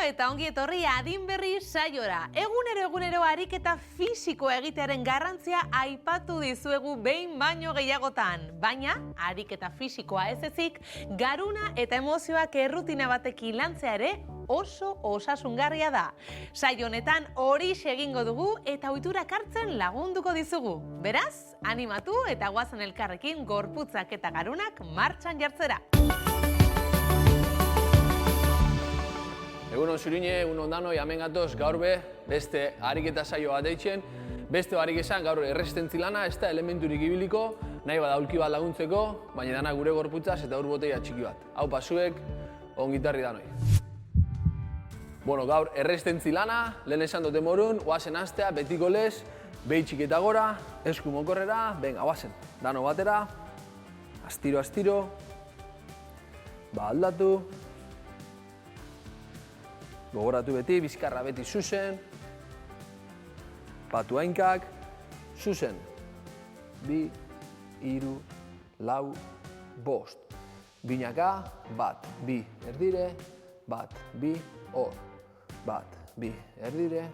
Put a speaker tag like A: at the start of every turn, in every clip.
A: eta ongi etorri adin berri saiora. Egunero ariketa fisikoa egitearen garrantzia aipatu dizuegu behin baino gehiagotan. Baina, ariketa fisikoa ez ezik, garuna eta emozioak errutina batekin lantzea ere oso osasungarria da. Saio honetan horixe egingo dugu eta ohiturak hartzen lagunduko dizugu. Beraz, animatu eta goazen elkarrekin gorputzak eta garunak martxan jartzera.
B: Egunon zurine, egunon danoi, hemen gatoz gaur beste ariketa saio bat eitzen. Beste harik esan gaur erresistentzi lana, ez da elementurik ibiliko, nahi bada aulki bat laguntzeko, baina dana gure gorputzaz eta ur boteia txiki bat. Hau pasuek, ongitarri danoi. Bueno, gaur erresistentzi lana, lehen esan dute morun, oazen hastea, betiko lez, behi txiketa gora, esku mokorrera, venga, oazen, dano batera, astiro, aldatu, gogoratu beti, bizkarra beti zuzen, batu hainkak, zuzen, 2, 3, 4, 5, binaka, 1, 2, erdire, 1, 2, hor, 1, 2, erdire,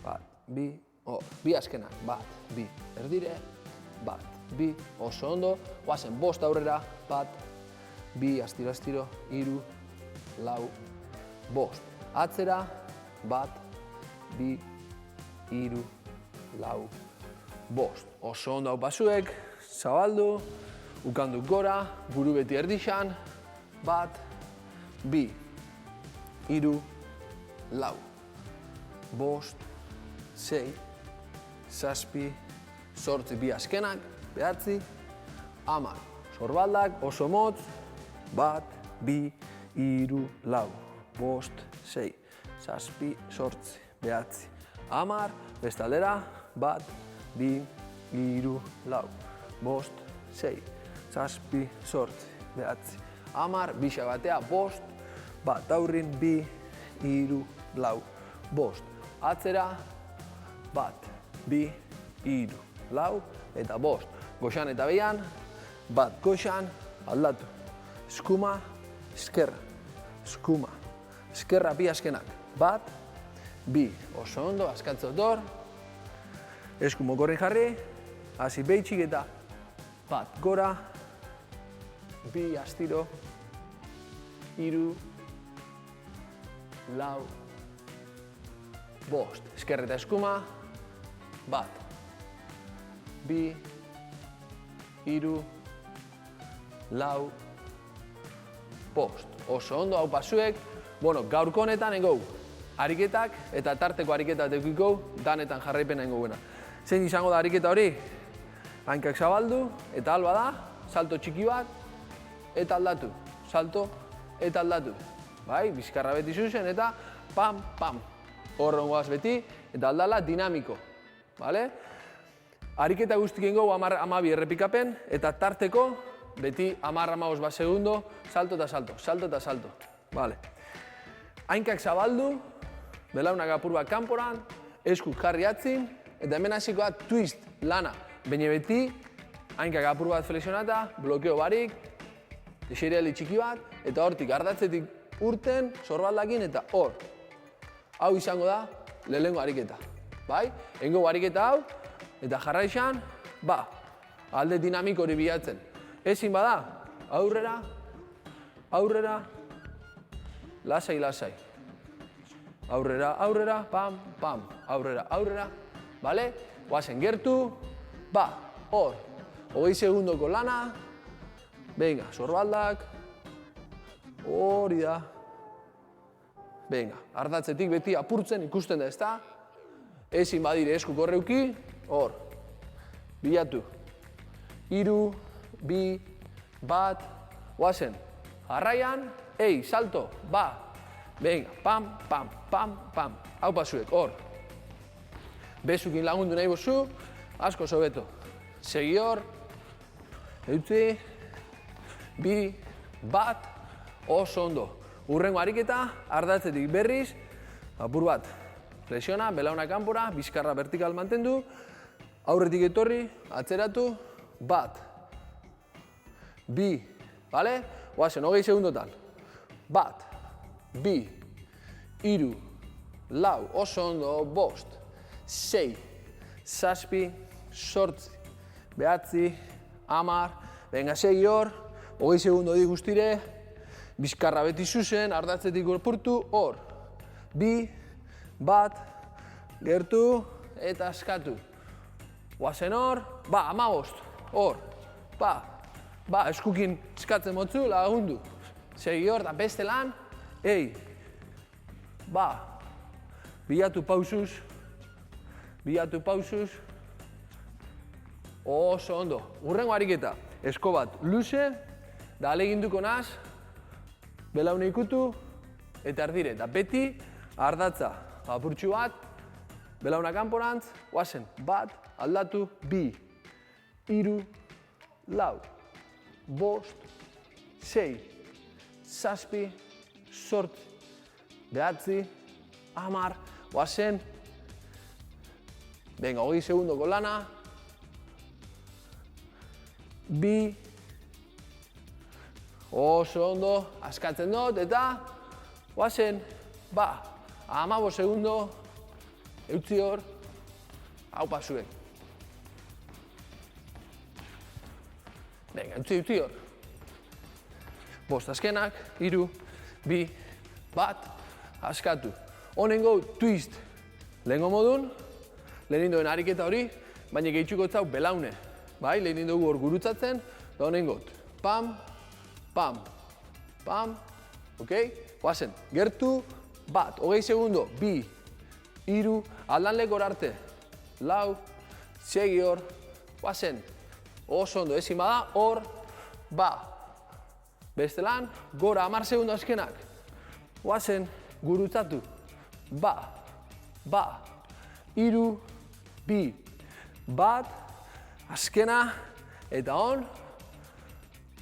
B: 1, 2, hor, bi azkenak, 1, 2, erdire, 1, 2, oso ondo, guazen 5 aurrera, 1, 2, astiro, 3, 4, 5, atzera, 1, 2, 3, 4, 5. Oso ondo hau pasuek, zabaldu, ukanduk gora, buru beti erdixan, 1, 2, 3, 4, 5, 6, 7, 8, bi azkenak, 9, 10. Sorbaldak oso motz, 1, 2, 3, 4, 5, 6, 7, 8, 9, 10, beste aldera, 1, 2, 3, 4, 5, 6, 7, 8, 9, 10, bisa batea, 5, bat aurrin, 2, 3, 4, 5, atzera, 1, 2, 3, 4, eta 5, goxan eta behian, 1 goxan, aldatu, eskuma, eskerra, eskuma, eskerra bi azkenak, 1, 2, oso ondo, askatze otor, esku mokorrin jarri, hasi behitxik eta 1 gora, 2 astiro, 3, 4, 5, eskerra eta eskuma, 1, 2, 3, 4, 5, oso ondo, hau pasuek, bueno, gaurko honetan engau, ariketak eta tarteko ariketak dekiko, danetan jarraipena engo buena. Zein izango da ariketa hori? Hainkak zabaldu, eta alba da, salto txiki bat, eta aldatu. Salto, eta aldatu. Bai, bizkarra beti zuzen, eta pam, pam. Horrengoaz beti, eta aldala dinamiko. Bale? Ariketa guztik engo 12 errepikapen, eta tarteko, beti 10-15 bat segundo, salto eta salto, salto eta salto. Bale. Hainkak zabaldu, belaunak apur bat kanporan, eskuk jarri atzin, eta hemen hasikoa twist lana. Baina beti, hainkak apur bat flexionata, blokeo barik, eseriali txiki bat, eta hortik ardatzetik urten, sorbaldakin eta hor. Hau izango da, lehenengo ariketa. Bai? Engo ariketa hau, eta jarraixan, alde dinamiko hori bilatzen. Ezin bada, aurrera, aurrera, lasai, lasai. Aurrera, aurrera, pam, pam, aurrera, aurrera, bale? Oazen gertu, hor, 20 segundoko lana, venga, sorbaldak, hori da, venga, ardatzetik beti apurtzen ikusten da, ezta? Ezin badire esku korreuki, hor, bilatu, 3, 2, 1, oazen, jarraian, salto, venga, pam, pam, pam, pam, hau pasuek, hor. Bezukin lagundu nahi bozu, asko sobeto. Segi hor, eutzi, 2, 1, oso ondo. Urrengo ariketa, ardatzetik berriz, apur bat, presiona, belauna kanpora, bizkarra vertikal mantendu, aurretik etorri, atzeratu, 1, 2, bale? Oazen, 20 segundotan. 1, 2, hiru, lau, oso ondo, bost, sei, zazpi, zortzi, behatzi, hamar, venga, segi hor, 20 segundo di guztire, bizkarra beti zuzen, ardatzetik gorpurtu, hor, bi, bat, gertu, eta askatu. Guazen hor, ba, 15, hor, ba, eskukin eskatzen motzu, lagundu. Segi hor, da beste lan, ei, ba, bilatu pausuz, oso ondo. Hurrengo ariketa, esko bat luze, da aleginduko naz, belaune ikutu, eta erdire, eta beti ardatza, apurtxu bat, belauna kanporantz, guazen, bat, aldatu, bi, hiru, lau, bost, sei, zazpi, zortzi, behatzi, hamar, guazen, venga, 20 segundoko lana, bi, oso ondo, askatzen dut, eta guazen, ba, 15 segundo, eutzi hor, hau pasuen. Venga, eutzi hor. Bost azkenak, hiru, bi, bat, askatu. Honengo twist. Lehengo modun, lehenin doen ariketa hori, baina gehitxuko zau belaune. Bai, lehenin dugu hor gurutzatzen, da honengot. Pam, pam, pam, ok? Guazen, gertu, bat, 20 segundo, bi, hiru, aldan lekor arte, lau, segi hor, guazen, oso ondo, ezin bada, hor, ba, beste lan, gora, 10 segundo azkenak, guazen, gurutzatu, ba, hiru, bi, bat, azkena, eta hon,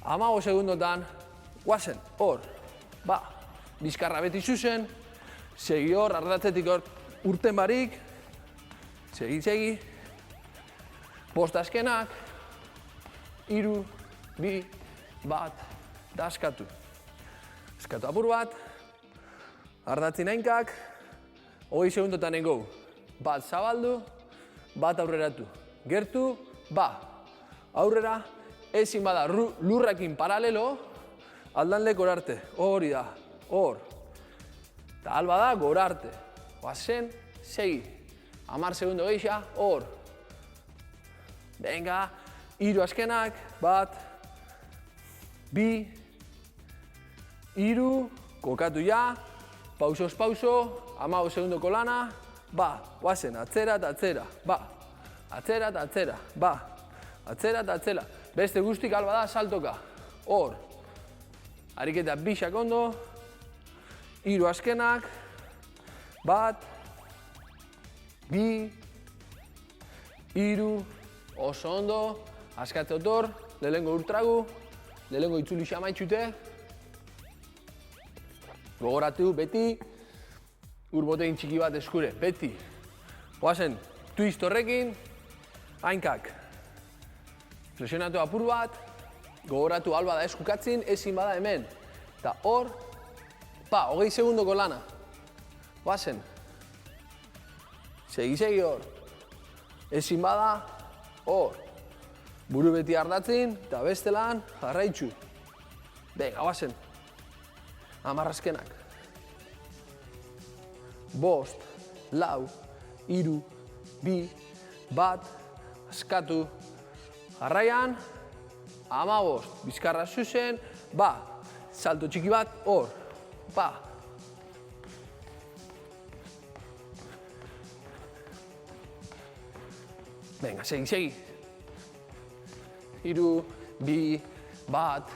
B: 15 segundotan, guazen, hor, ba, bizkarra beti zuzen, segi hor, ardatzetik hor, urten barik, segi, bost azkenak, hiru, bi, bat, da askatu. Askatu apur bat, ardatzi nahinkak, 20 segundotan nengo, bat zabaldu, bat aurreratu. Gertu, ba, aurrera, ezin bada lurrakin paralelo, aldan lekor arte, hori da, hor. Eta alba da, gora arte. Oazen, segi. 10 segundo geisha, hor. Venga, hiru azkenak, bat, bi, hiru, kokatu ja, pausoz pauso, 15 segundoko lana, ba, oazen, atzera eta atzera, ba, atzera eta atzera, ba, atzera eta atzera. Beste guztik alba da, saltoka, hor. Ariketa bixak ondo, hiru azkenak, bat, bi, hiru, oso ondo, askatze otor, lehengo urtragu, lehengo itzuli xamaitxute, gogoratu, beti, urbotein txiki bat eskure, beti. Oazen, twist horrekin, hainkak. Flexionatu apur bat, gogoratu alba da eskukatzin, ezin bada hemen. Eta hor, 20 segundoko lana. Oazen. Segi hor. Ezin bada, hor. Buru beti ardatzin, eta beste lan, jarraitzu. Venga, oazen. 10 azkenak. Bost, lau, hiru, bi, bat, askatu. Jarraian, 15, bizkarra zuzen, ba, salto txiki bat, hor, ba. Venga, segi. Hiru, bi, bat,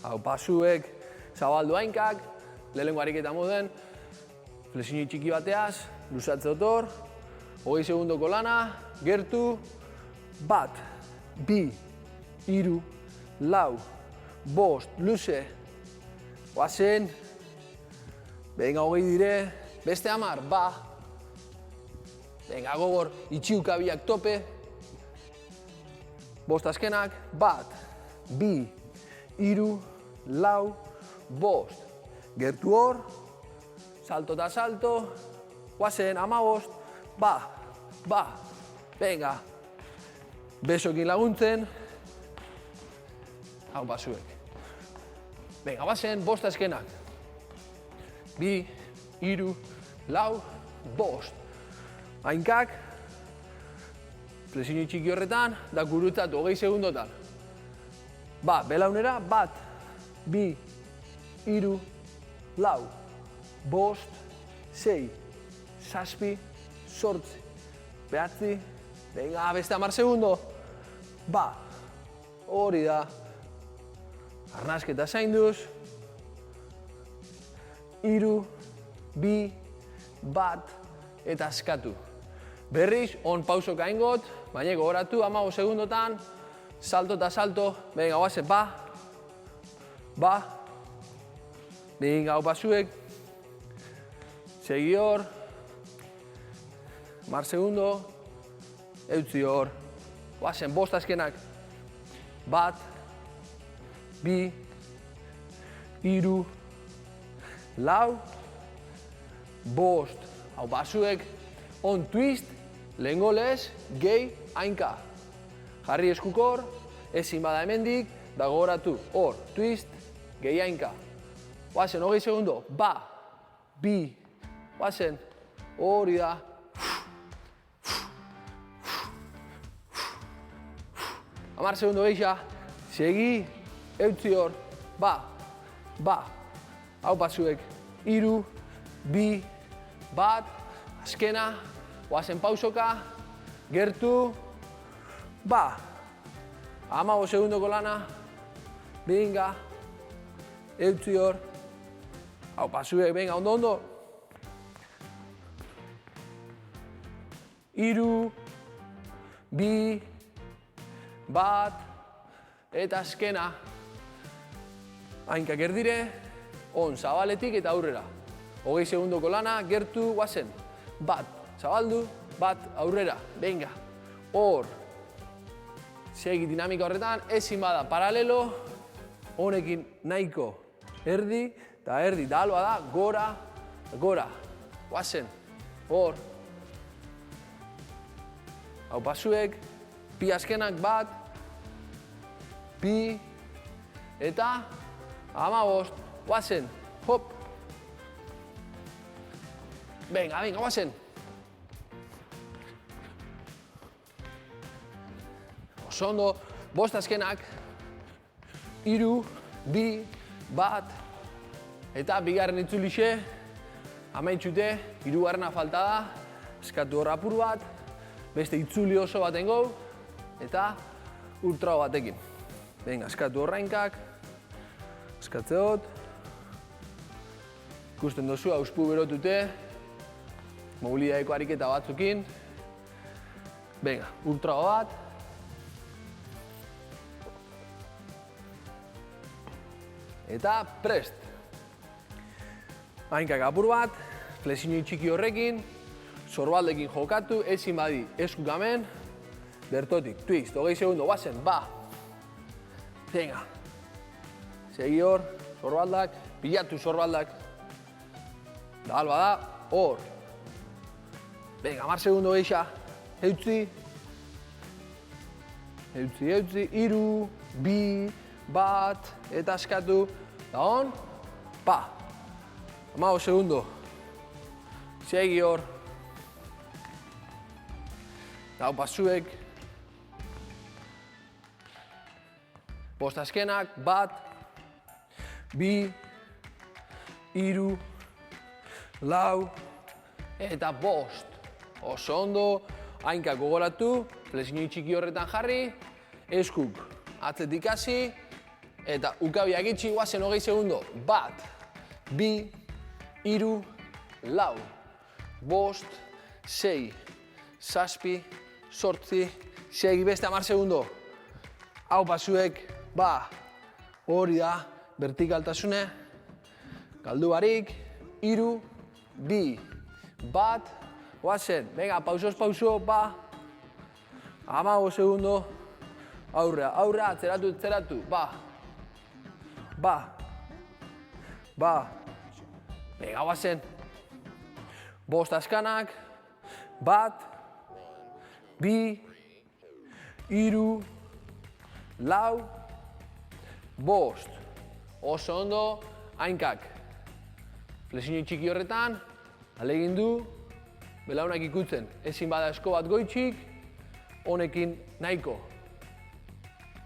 B: hau pasuek, zabaldu hainkak, lehengo ariketa moden, flexio txiki bateaz, luzatze otor, 20 segundoko lana, gertu, bat, bi, hiru, lau, bost, luze, oazen, venga 20 dire, beste 10, ba, venga gogor, itxiukabiak tope, bost azkenak, bat, bi, hiru, lau, bost, gertu hor, salto eta salto, guazen, 15, ba, venga, besokin laguntzen, hau basuek. Venga, guazen, 5 azkenak. 2, 3, 4, 5. Hainkak, flexioi txiki horretan, da gurutzatu 20 segundotan. Ba, belaunera, 1, 2, 3, 4, 5, 6, 7, 8, 9, venga, beste 10 segundo. Ba, hori da. Arnasketa zainduz. 3, 2, 1, eta askatu. Berriz, on pausoka ingot, baina gogoratu, 15 segundotan, salto eta salto, venga, guazen, ba, venga, hau basuek, segi hor, 10 segundo, eutzi hor, guazen, 5 azkenak, 1, 2, 3, 4, 5, hau basuek, on twist, lehengo lez, gehi, hainka. Jarri eskukor, ezin bada hemendik, da gogoratu, hor, twist, gehi hainka. Guazen, 20 segundo, ba, bi, guazen, hori da. Hamar segundo gehiago, segi, eutzi hor, ba, hau basuek, 3, 2, 1, azkena, guazen pausoka, gertu, ba, 15 segundoko lana, venga, eutzi hor, hau pasuek, venga, ondo, 3, 2, 1, eta azkena, hainkak erdire, on zabaletik eta aurrera. 20 segundoko lana, gertu, guazen, 1, zabaldu, 1, aurrera, venga, hor, segi dinamika horretan, ezin bada paralelo, honekin nahiko erdi, eta erdi, da alba da, gora, guazen, hor, hau pasuek, bi azkenak, 1, 2, eta 15, guazen, hop, venga, guazen. Oso ondo, 5 azkenak, 3, 2, 1, eta bigarren itzulixe, amaitxute, 3. falta da, eskatu hor apur bat, beste itzuli oso baten gau, eta ultrao batekin. Venga, eskatu horrainkak, eskatzeot, ikusten dozu, hauspu berotute, mobilidadeeko ariketa batzukin. Venga, ultrao bat. Eta prest. Hainkak apur bat, flexioi txiki horrekin, sorbaldekin jokatu, ezin badi eskuk hemen, bertotik, twist, 20 segundo, guazen, ba. Venga. Segi hor, sorbaldak, pilatu sorbaldak. Da alba da, hor. Venga, 10 segundo geisha, eutzi. Eutzi, 3, 2, 1, eta askatu. Da hon, pa. 15 segundo. Segi hor. Dau pasuek. 5 azkenak, 1, 2, 3, 4, eta 5. Oso ondo, hainkak gogoratu, flexioi txiki horretan jarri, eskuk atzetik hasi, eta ukabiak itxi, guazen 20 segundo. 1, 2, 3, 4, 5, 6, 7, 8, segi beste 10 segundo. Hau pasuek, ba, hori da, vertikaltasune, galdu barik, 3, 2, 1, guazen, venga, pausoz pauso, ba, 15 segundo, aurrea, atzeratu, ba, venga, guazen, 5 askanak, 1, 2, 3, 4, 5. Oso ondo, hainkak. Flexiño txiki horretan, ahalegindu, belaunak ikutzen. Ezin bada esko bat goitxik, honekin nahiko.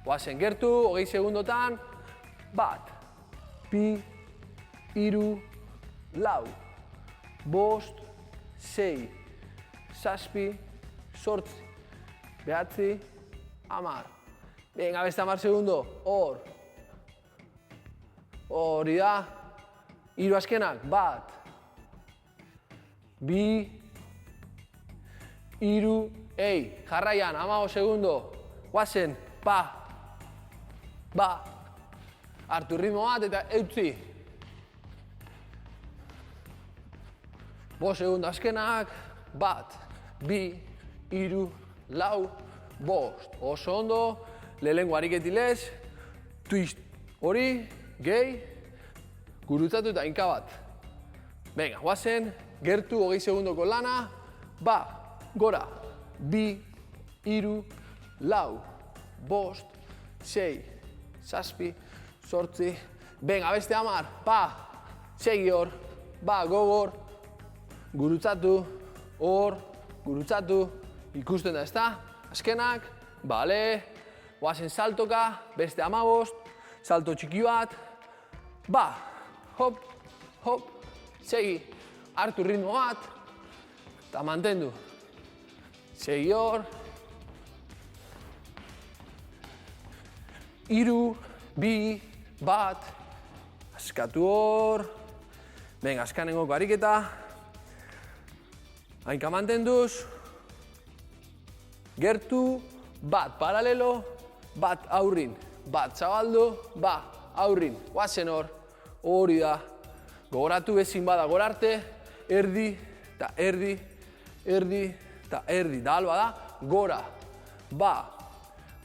B: Oazen gertu, 20 segundotan, 1, 2, 3, 4, 5, 6, 7, 8, 9, 10. Venga, beste 10 segundo, hor. Hori da. 3 azkenak, 1, 2, 3, jarraian, 15 segundo. Guazen, ba. Hartu ritmo bat eta eutzi. 5 segundo azkenak, 1, 2, 3, 4, 5. Oso ondo, lehenengo ariketilez, twist hori, gehi, gurutzatu eta inka bat. Venga, guazen, gertu 20 segundoko lana, gora, 2, 3, 4, 5, 6, 7, 8, venga, beste 10, segi hor, gogor, gurutzatu, hor, gurutzatu, ikusten da, ezta? Azkenak, bale, guazen saltoka, beste 15, salto txiki bat, hop, hop, segi, hartu ritmo bat, eta mantendu. Segi hor, 3, 2, 1, askatu hor, venga, askanengoko ariketa, hainka mantenduz, gertu, 1 paralelo, 1 aurrin, 1 zabaldu, 1 aurrin, guazen hor, hori da, gogoratu ezin bada gorarte, erdi, eta erdi, erdi, eta erdi, da alba da, gora,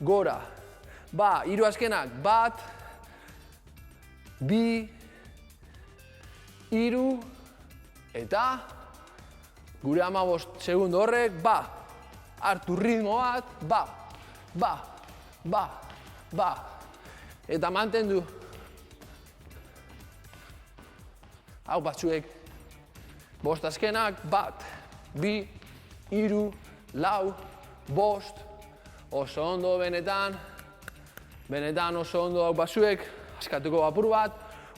B: gora, 3 azkenak, 1, 2, 3, eta gure 15 segundo horrek, hartu ritmo bat, eta mantendu. Hau batzuek, 5 azkenak, 1, 2, 3, 4, 5, oso ondo benetan oso ondo hau batzuek, askatuko apur bat,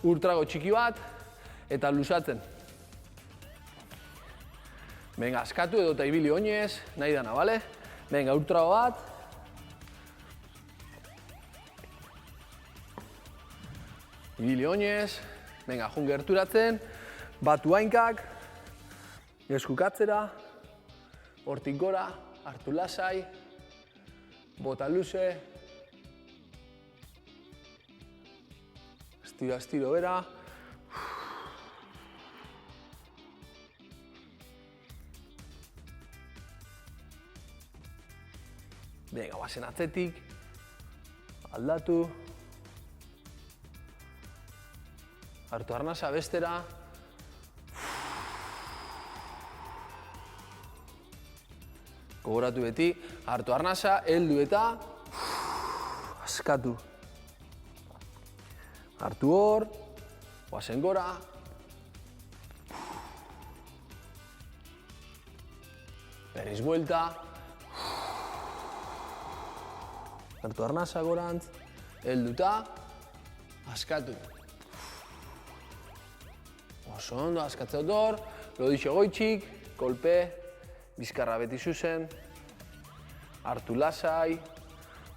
B: ultrago txiki bat, eta luzatzen. Venga, askatu edo eta ibili oinez, nahi dana, bale? Venga, ultrago bat. Ibili oinez, venga, jun gerturatzen, batu hainkak, eskukatzera, hortik gora, hartu lasai, bota luze, estiro bera, venga, guazen atzetik, aldatu, hartu arnasa bestera, gogoratu beti, hartu arnasa, heldu eta askatu. Hartu hor, guazen gora, berriz buelta, hartu arnasa gorantz, helduta, askatu. Oso ondo, askatzea hor, lodixo goitxik, kolpe, bizkarra beti zuzen, hartu lasai,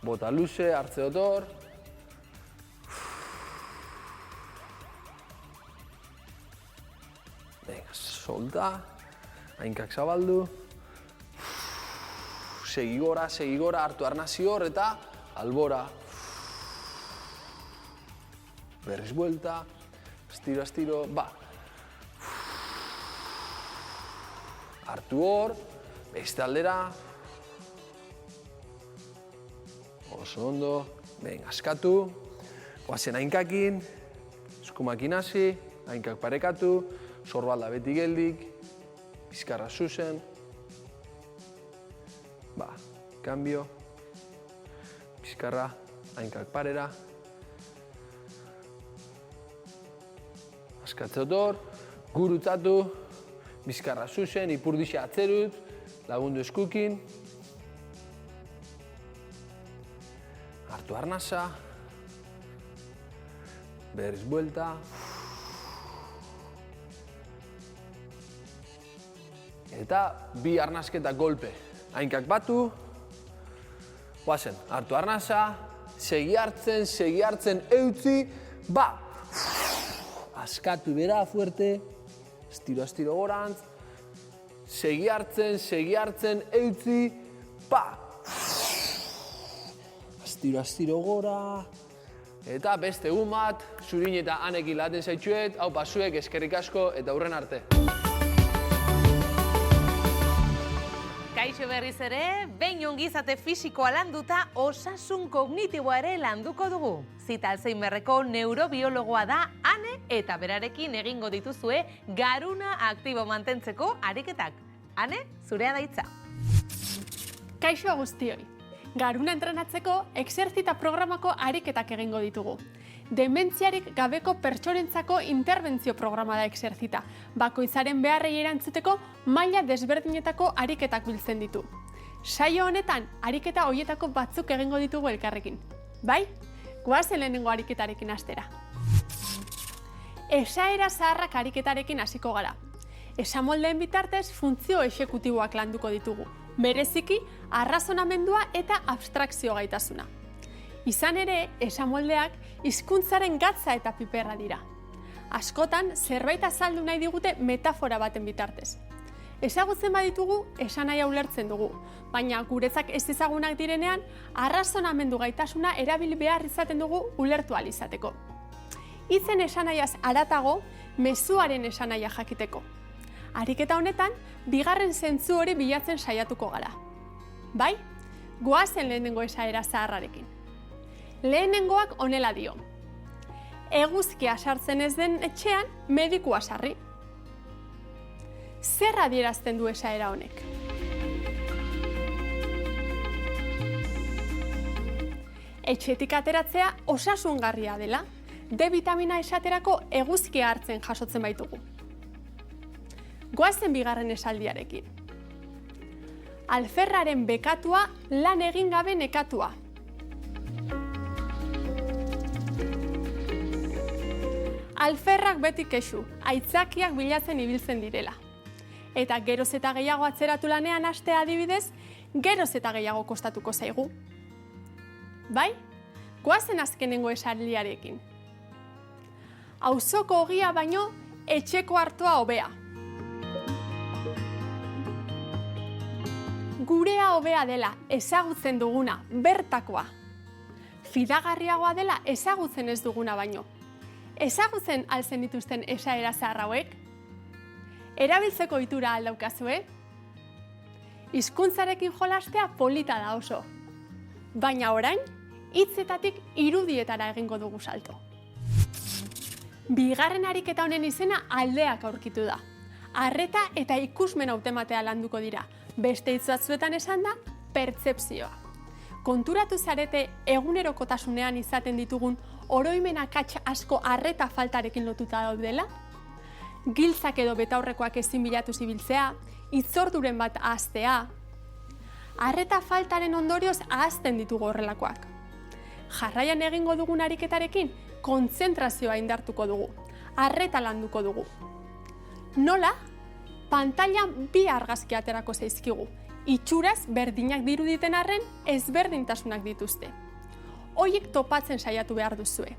B: bota luze, hartze hor, solta, hainkak zabaldu, segi gora, hartu arnasi hor eta albora. Berriz buelta, estiro, hartu hor, beste aldera, oso ondo, venga, askatu, guazen hainkakin, eskumakin hasi, hainkak parekatu, sorbalda beti geldik, bizkarra zuzen, cambio, bizkarra, hainkak parera, askatze otor, gurutzatu, bizkarra zuzen, ipurdixa atzerut, lagundu eskukin, hartu arnasa, berriz buelta, eta bi arnasketa golpe, hainkak batu, guazen, hartu arnasa, segi hartzen, eutzi, askatu bera, fuerte, estiro gorantz, segi hartzen, eutzi, astiro gora, eta beste egun bat, zurin eta anekin laten zaitxuet, hau pasuek, eskerrik asko, eta hurren arte.
A: Kaixo berriz ere, behin ongizate fisikoa landuta, osasun kognitiboa ere landuko dugu. Zita Alzheimerreko neurobiologoa da Ane eta berarekin egingo dituzue garuna aktibo mantentzeko ariketak. Ane, zurea da hitza.
C: Kaixo guztioi. Garuna entrenatzeko exerzita programako ariketak egingo ditugu. Dementziarik gabeko pertsonentzako interbentzio programa da exerzita. Bakoitzaren beharrei erantzuteko maila desberdinetako ariketak biltzen ditu. Saio honetan, ariketa horietako batzuk egingo ditugu elkarrekin. Bai? Goazen lehenengo ariketarekin hastera. Esaera zaharrak ariketarekin hasiko gara. Esamoldeen bitartez funtzio exekutiboak landuko ditugu. Bereziki, arrazonamendua eta abstrakzio gaitasuna. Izan ere, esamoldeak hizkuntzaren gatza eta piperra dira. Askotan, zerbait azaldu nahi digute metafora baten bitartez. Ezagutzen baditugu, esanahia ulertzen dugu, baina guretzak ez ezagunak direnean, arrazonamendu gaitasuna erabili behar izaten dugu ulertu ahal izateko. Hitzen esanahiaz haratago, mezuaren esanahia jakiteko. Ariketa honetan, bigarren zentzu hori bilatzen saiatuko gara. Bai? Goazen lehenengo esaera zaharrarekin. Lehenengoak honela dio. Eguzkia sartzen ez den etxean, medikua sarri. Zer adierazten du esaera honek? Etxetik ateratzea osasungarria dela, D vitamina esaterako eguzkia hartzen jasotzen baitugu. Goazen bigarren esaldiarekin. Alferraren bekatua lan egin gabe nekatua. Alferrak beti kexu, aitzakiak bilatzen ibiltzen direla. Eta geroz eta gehiago atzeratu lanean hastea adibidez, geroz eta gehiago kostatuko zaigu. Bai? Goazen azkenengo esaldiarekin. Auzoko ogia baino, etxeko hartoa hobea. Gurea hobea dela, ezagutzen duguna, bertakoa. Fidagarriagoa dela, ezagutzen ez duguna baino. Ezagutzen altzen dituzten esaera zahar hauek? Erabiltzeko ohitura aldaukazue? Hizkuntzarekin jolastea polita da oso. Baina orain, hitzetatik irudietara egingo dugu salto. Bigarren ariketa honen izena aldeak aurkitu da. Arreta eta ikusmen hautematea landuko dira. Beste hitz batzuetan esan da, pertzepzioa. Konturatu zarete egunerokotasunean izaten ditugun oroimen akats asko arreta faltarekin lotuta daudela? Giltzak edo betaurrekoak ezin bilatu zibiltzea, hitzorduren bat ahaztea. Arreta faltaren ondorioz ahazten ditugu horrelakoak. Jarraian egingo dugun ariketarekin, kontzentrazioa indartuko dugu, arreta landuko dugu. Nola? Pantailan bi argazki aterako zaizkigu. Itxuraz berdinak diruditen arren ezberdintasunak dituzte. Hoiek topatzen saiatu behar duzue.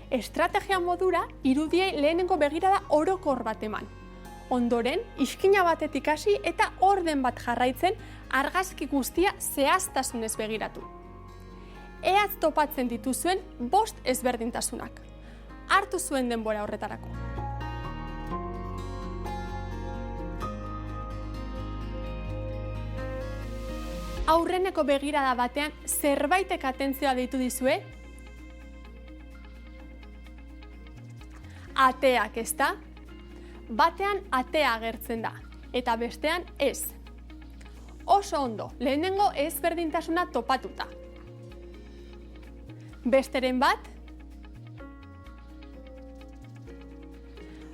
C: Estrategia modura irudiei lehenengo begirada orokor bat eman. Ondoren, iskina batetik hasi eta orden bat jarraitzen argazki guztia zehaztasunez begiratu. Eaz topatzen dituzuen 5 ezberdintasunak. Hartu zuen denbora horretarako. Aurreneko begirada batean zerbaitek atentzioa deitu dizue? Ateak, ezta? Batean atea agertzen da. eta bestean ez. Oso ondo, lehenengo ezberdintasuna topatuta. Besteren bat,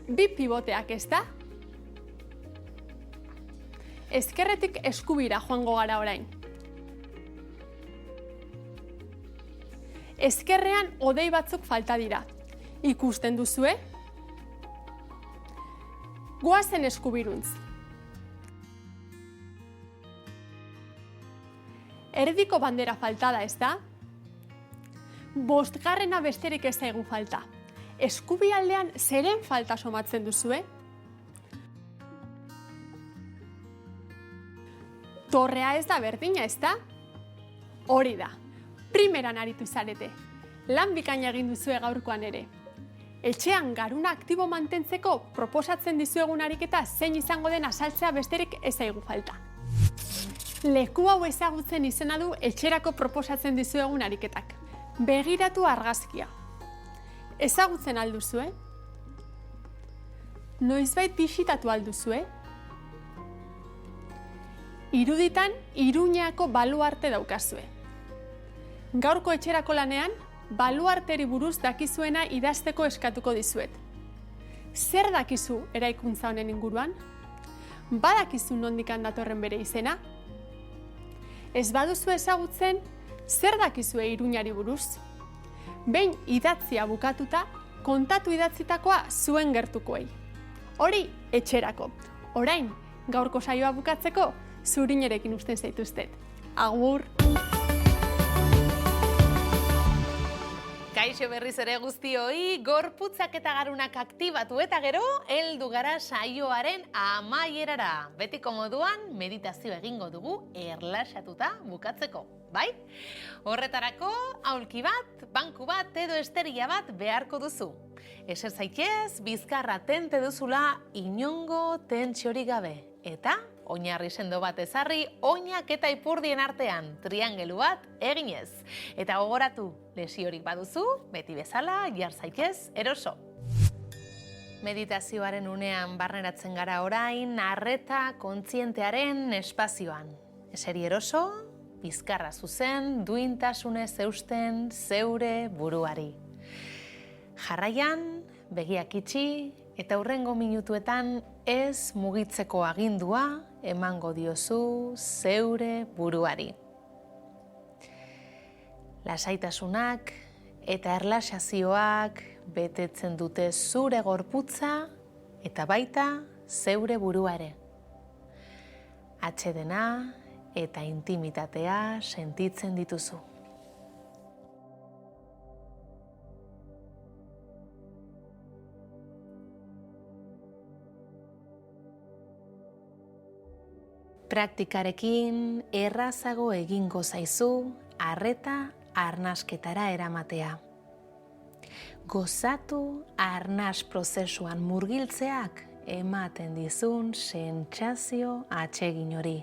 C: bi pivoteak ez da? Ezkerretik eskubira joango gara orain. Ezkerrean hodei batzuk falta dira. Ikusten duzue? Goazen eskubiruntz. Erdiko bandera falta da, ez da? Bostgarrena besterik ez zaigu falta. Eskubialdean zeren falta somatzen duzue? Torrea ez da berdina, ez da? Hori da. Primeran aritu zarete. Lan bikaina egin duzue gaurkoan ere. Etxean garuna aktibo mantentzeko proposatzen dizuegun ariketa zein izango den azaltzea besterik ez zaigu falta. Leku hau ezagutzen izena du etxerako proposatzen dizuegun ariketak. Begiratu argazkia. Ezagutzen alduzue? Noizbait bisitatu alduzue? Iruditan Iruñeako baluarte daukazue. Gaurko etxerako lanean, baluarteri buruz dakizuena idazteko eskatuko dizuet. Zer dakizu eraikuntza honen inguruan? Badakizu nondik datorren bere izena? Ez baduzu ezagutzen, zer dakizue Iruñari buruz? Behin idatzia bukatuta, kontatu idatzitakoa zuen gertukoei. Hori etxerako. Orain, gaurko saioa bukatzeko, zurinerekin uzten zaituztet. Agur!
A: Kaixo berriz ere guztioi, gorputzak eta garunak aktibatu eta gero, heldu gara saioaren amaierara. Betiko moduan, meditazio egingo dugu erlaxatuta bukatzeko, bai? Horretarako, aulki bat, banku bat edo esteria bat beharko duzu. Eser zaitez, bizkarra tente duzula inongo tentsiorik gabe. Eta, oinarri sendo bat ezarri, oinak eta ipurdien artean, triangelu bat eginez. Eta gogoratu, lesiorik baduzu, beti bezala, jar zaitez, eroso. Meditazioaren unean barneratzen gara orain, arreta kontzientearen espazioan. Eseri eroso, bizkarra zuzen, duintasunez eusten zeure buruari. Jarraian, begiak itxi, eta hurrengo minutuetan ez mugitzeko agindua emango diozu zeure buruari. Lasaitasunak eta erlaxazioak betetzen dute zure gorputza eta baita zeure burua ere. Atsedena eta intimitatea sentitzen dituzu. Praktikarekin errazago egingo zaizu arreta arnasketara eramatea. Gozatu arnas prozesuan murgiltzeak ematen dizun sentsazio atsegin hori.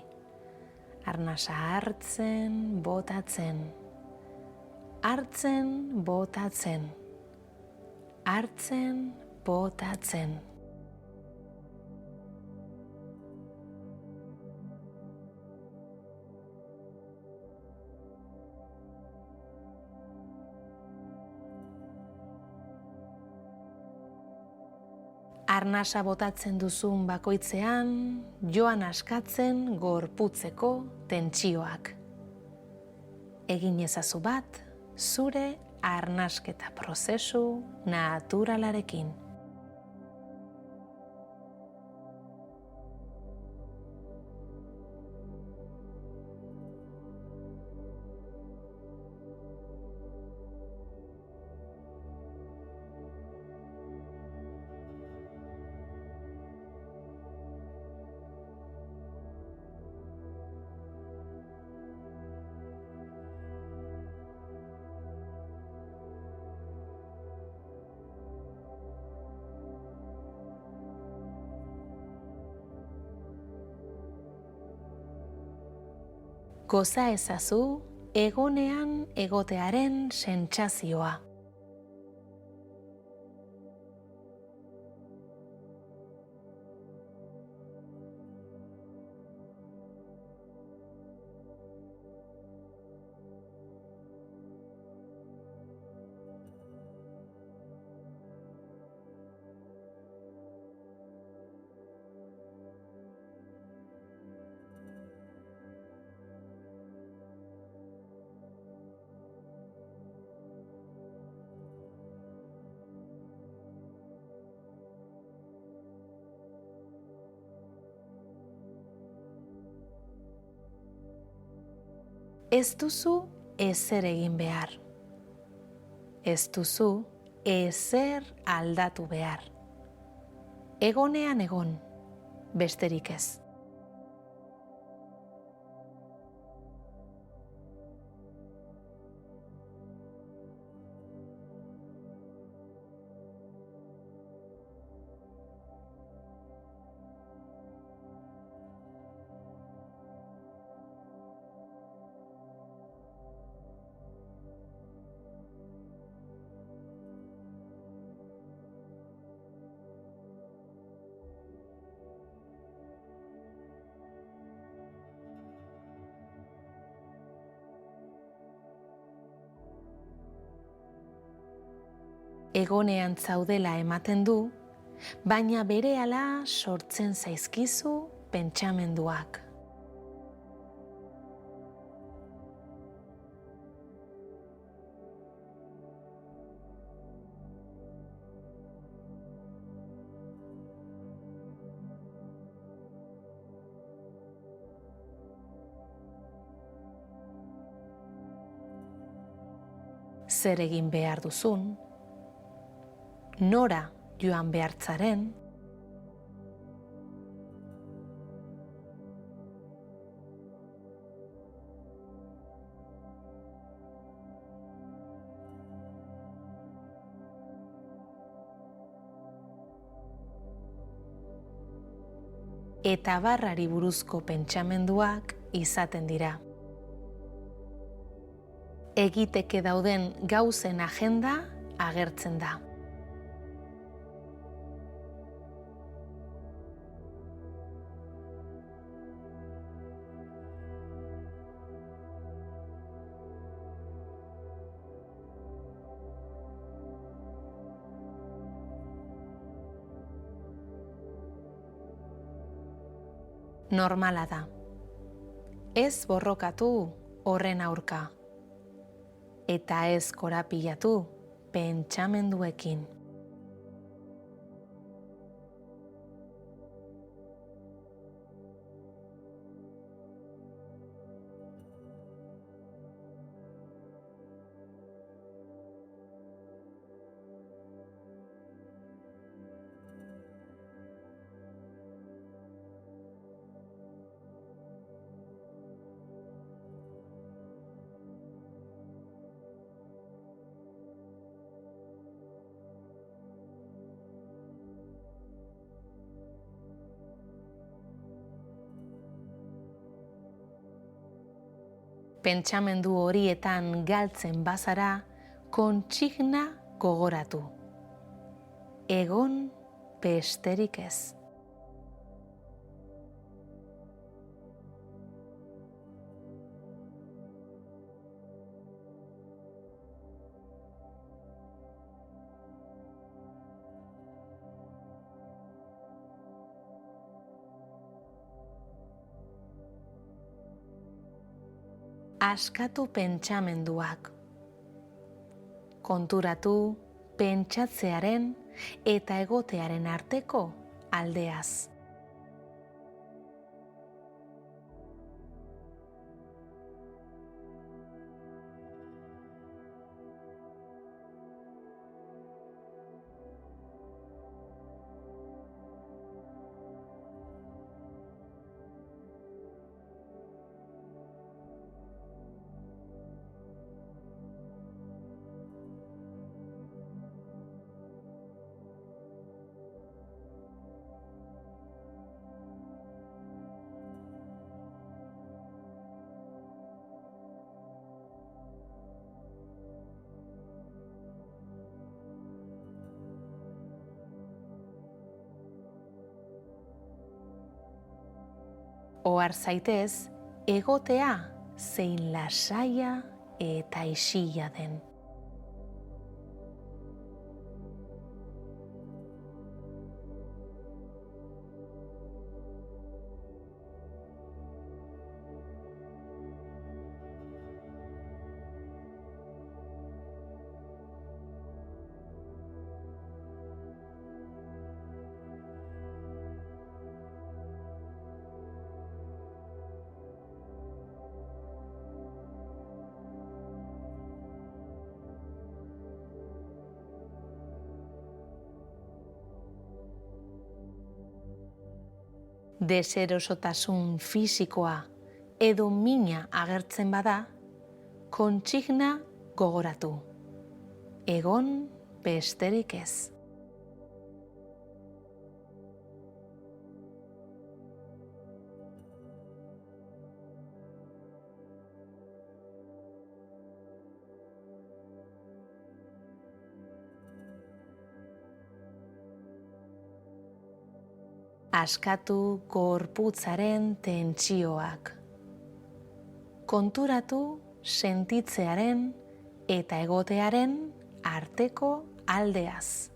A: Arnasa hartzen, botatzen. Hartzen, botatzen. Hartzen, botatzen. Arnasa botatzen duzun bakoitzean, joan askatzen gorputzeko tentsioak. Egin ezazu bat, zure arnasketa prozesu naturalarekin. Goza ezazu egonean egotearen sentsazioa. Ez duzu ezer egin behar. Ez duzu ezer aldatu behar. Egonean egon, besterik ez. Egonean zaudela ematen du, baina berehala sortzen zaizkizu pentsamenduak. Zer egin behar duzun, nora joan behartzaren, eta barrari buruzko pentsamenduak izaten dira. Egiteke dauden gauzen agenda agertzen da. Normala da. Ez borrokatu horren aurka. Eta ez korapilatu pentsamenduekin. Pentsamendu horietan galtzen bazara, kontsigna gogoratu. Egon besterik ez. Askatu pentsamenduak. Konturatu pentsatzearen eta egotearen arteko aldeaz. Ohar zaitez, egotea zein lasaia eta isila den. deserosotasun fisikoa edo mina agertzen bada, kontsigna gogoratu. Egon besterik ez. Askatu gorputzaren tentsioak. Konturatu sentitzearen eta egotearen arteko aldeaz.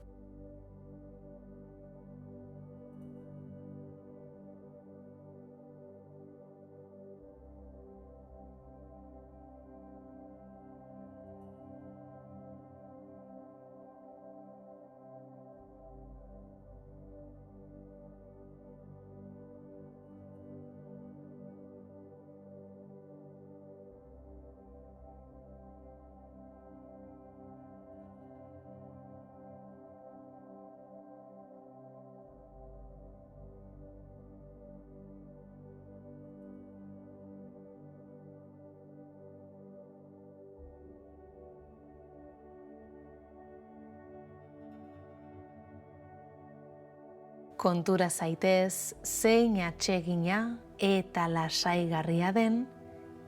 A: Kontura zaitez zein atsegina eta lasaigarria den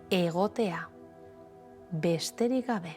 A: egotea, besterik gabe.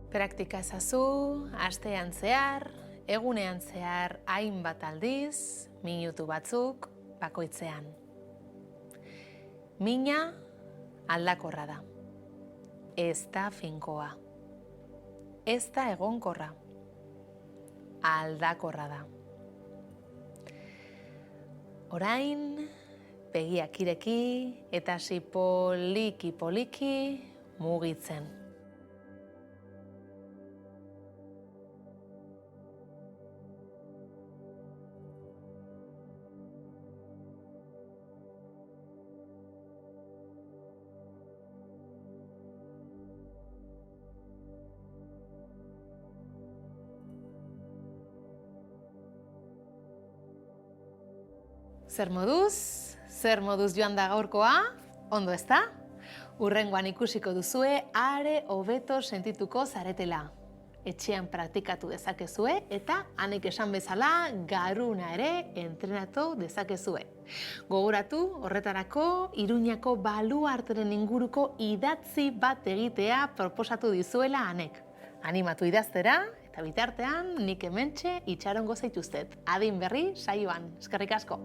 A: Praktika ezazu, astean zehar, egunean zehar hainbat aldiz, minutu batzuk bakoitzean. Mina aldakorra da. Ez da finkoa. Ez da egonkorra. Aldakorra da. Orain, begiak ireki eta hasi poliki mugitzen. Zer moduz joan da gaurkoa? Ondo ezta? Hurrengoan ikusiko duzue are hobeto sentituko zaretela. Etxean praktikatu dezakezue eta hanek esan bezala garuna ere entrenatu dezakezue. Gogoratu horretarako Iruñako baluarteren inguruko idatzi bat egitea proposatu dizuela hanek. Animatu idaztera eta bitartean nik hementxe itxarongo zaituztet. Adin berri saioan. Eskerrik asko.